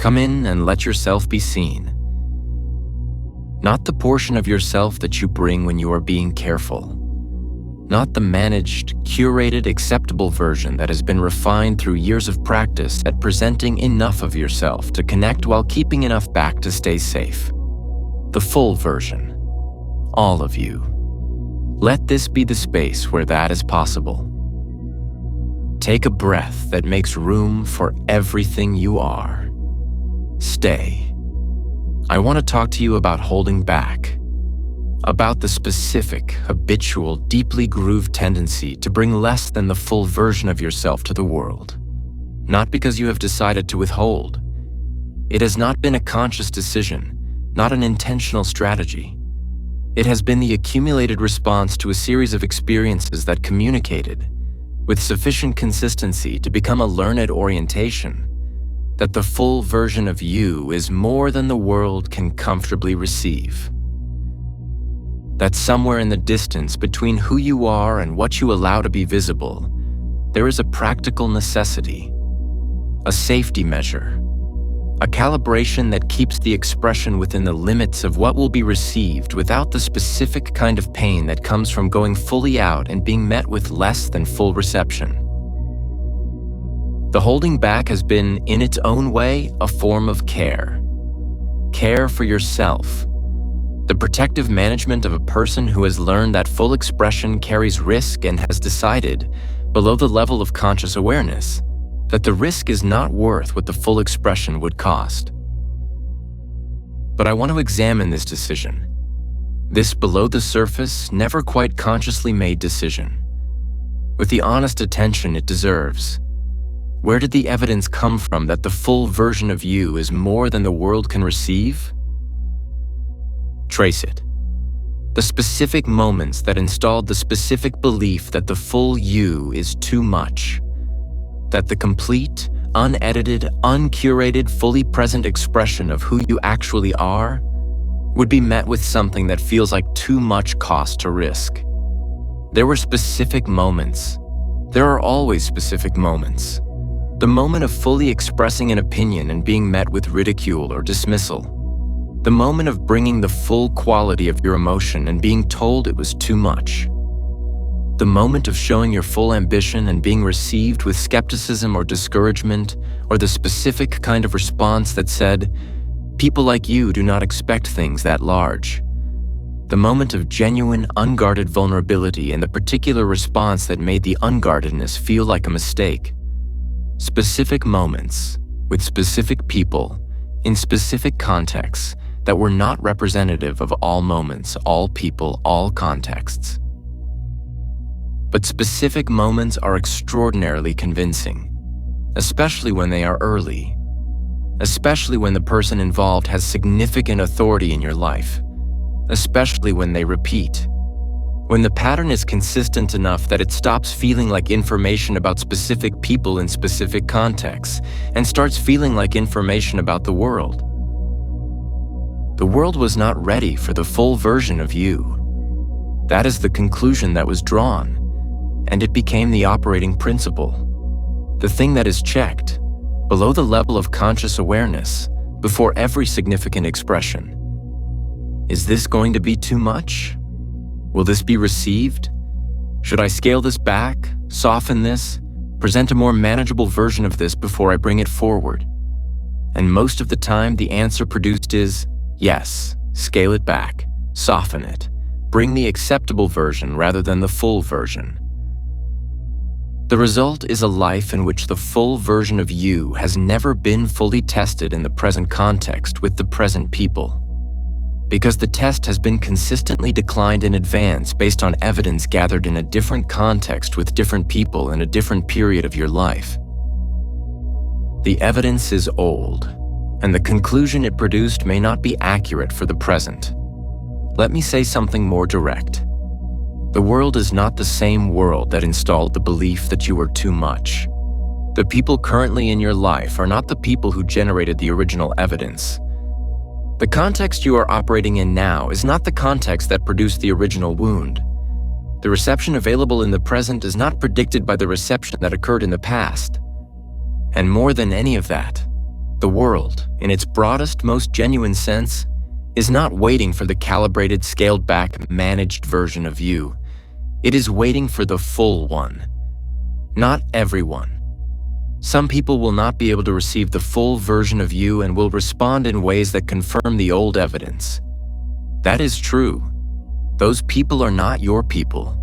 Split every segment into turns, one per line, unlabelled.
Come in and let yourself be seen. Not the portion of yourself that you bring when you are being careful. Not the managed, curated, acceptable version that has been refined through years of practice at presenting enough of yourself to connect while keeping enough back to stay safe. The full version. All of you. Let this be the space where that is possible. Take a breath that makes room for everything you are. Stay. I want to talk to you about holding back. About the specific, habitual, deeply grooved tendency to bring less than the full version of yourself to the world. Not because you have decided to withhold. It has not been a conscious decision, not an intentional strategy. It has been the accumulated response to a series of experiences that communicated, with sufficient consistency to become a learned orientation, that the full version of you is more than the world can comfortably receive. That somewhere in the distance between who you are and what you allow to be visible, there is a practical necessity, a safety measure, a calibration that keeps the expression within the limits of what will be received without the specific kind of pain that comes from going fully out and being met with less than full reception. The holding back has been, in its own way, a form of care. Care for yourself. The protective management of a person who has learned that full expression carries risk and has decided, below the level of conscious awareness, that the risk is not worth what the full expression would cost. But I want to examine this decision, this below-the-surface, never quite consciously made decision, with the honest attention it deserves. Where did the evidence come from that the full version of you is more than the world can receive? Trace it. The specific moments that installed the specific belief that the full you is too much. That the complete, unedited, uncurated, fully present expression of who you actually are would be met with something that feels like too much cost to risk. There were specific moments. There are always specific moments. The moment of fully expressing an opinion and being met with ridicule or dismissal. The moment of bringing the full quality of your emotion and being told it was too much. The moment of showing your full ambition and being received with skepticism or discouragement, or the specific kind of response that said, "People like you do not expect things that large." The moment of genuine, unguarded vulnerability and the particular response that made the unguardedness feel like a mistake. Specific moments, with specific people, in specific contexts, that were not representative of all moments, all people, all contexts. But specific moments are extraordinarily convincing, especially when they are early, especially when the person involved has significant authority in your life, especially when they repeat. When the pattern is consistent enough that it stops feeling like information about specific people in specific contexts and starts feeling like information about the world. The world was not ready for the full version of you. That is the conclusion that was drawn, and it became the operating principle. The thing that is checked, below the level of conscious awareness, before every significant expression. Is this going to be too much? Will this be received? Should I scale this back, soften this, present a more manageable version of this before I bring it forward? And most of the time, the answer produced is, yes, scale it back, soften it, bring the acceptable version rather than the full version. The result is a life in which the full version of you has never been fully tested in the present context with the present people, because the test has been consistently declined in advance based on evidence gathered in a different context with different people in a different period of your life. The evidence is old, and the conclusion it produced may not be accurate for the present. Let me say something more direct. The world is not the same world that installed the belief that you are too much. The people currently in your life are not the people who generated the original evidence. The context you are operating in now is not the context that produced the original wound. The reception available in the present is not predicted by the reception that occurred in the past. And more than any of that, The world, in its broadest, most genuine sense, is not waiting for the calibrated, scaled-back, managed version of you. It is waiting for the full one. Not everyone. Some people will not be able to receive the full version of you and will respond in ways that confirm the old evidence. That is true. Those people are not your people,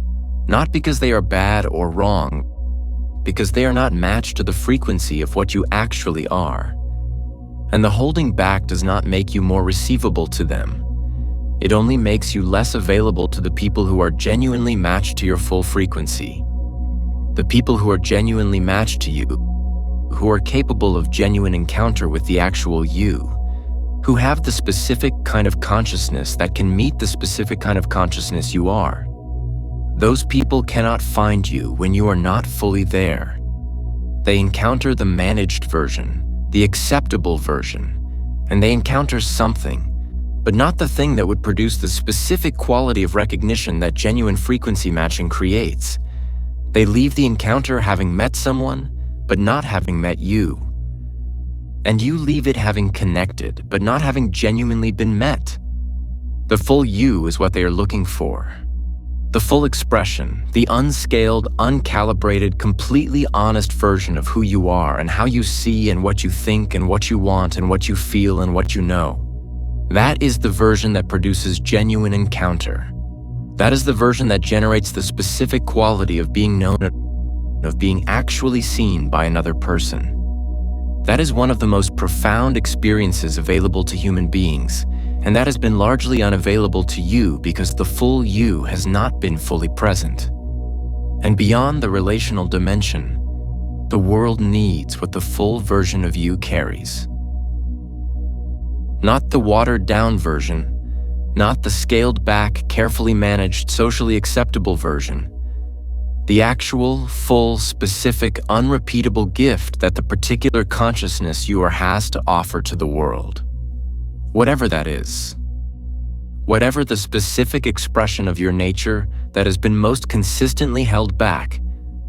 not because they are bad or wrong, because they are not matched to the frequency of what you actually are. And the holding back does not make you more receivable to them. It only makes you less available to the people who are genuinely matched to your full frequency. The people who are genuinely matched to you, who are capable of genuine encounter with the actual you, who have the specific kind of consciousness that can meet the specific kind of consciousness you are. Those people cannot find you when you are not fully there. They encounter the managed version, the acceptable version, and they encounter something, but not the thing that would produce the specific quality of recognition that genuine frequency matching creates. They leave the encounter having met someone, but not having met you. And you leave it having connected, but not having genuinely been met. The full you is what they are looking for. The full expression, the unscaled, uncalibrated, completely honest version of who you are and how you see and what you think and what you want and what you feel and what you know. That is the version that produces genuine encounter. That is the version that generates the specific quality of being known, of being actually seen by another person. That is one of the most profound experiences available to human beings, and that has been largely unavailable to you because the full you has not been fully present. And beyond the relational dimension, the world needs what the full version of you carries. Not the watered-down version, not the scaled-back, carefully managed, socially acceptable version. The actual, full, specific, unrepeatable gift that the particular consciousness you are has to offer to the world. Whatever that is. Whatever the specific expression of your nature that has been most consistently held back,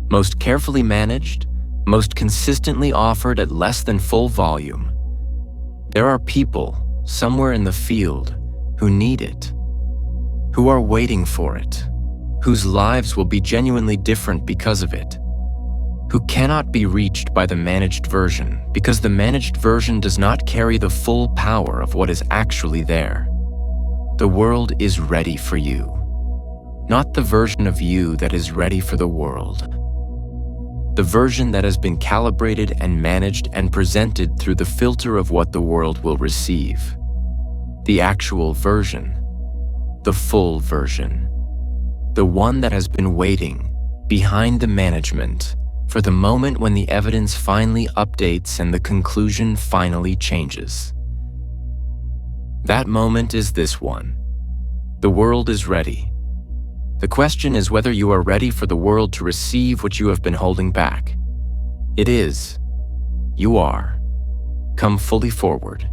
most carefully managed, most consistently offered at less than full volume. There are people, somewhere in the field, who need it, who are waiting for it, whose lives will be genuinely different because of it, who cannot be reached by the managed version because the managed version does not carry the full power of what is actually there. The world is ready for you, not the version of you that is ready for the world. The version that has been calibrated and managed and presented through the filter of what the world will receive. The actual version, the full version, the one that has been waiting behind the management for the moment when the evidence finally updates and the conclusion finally changes. That moment is this one. The world is ready. The question is whether you are ready for the world to receive what you have been holding back. It is. You are. Come fully forward.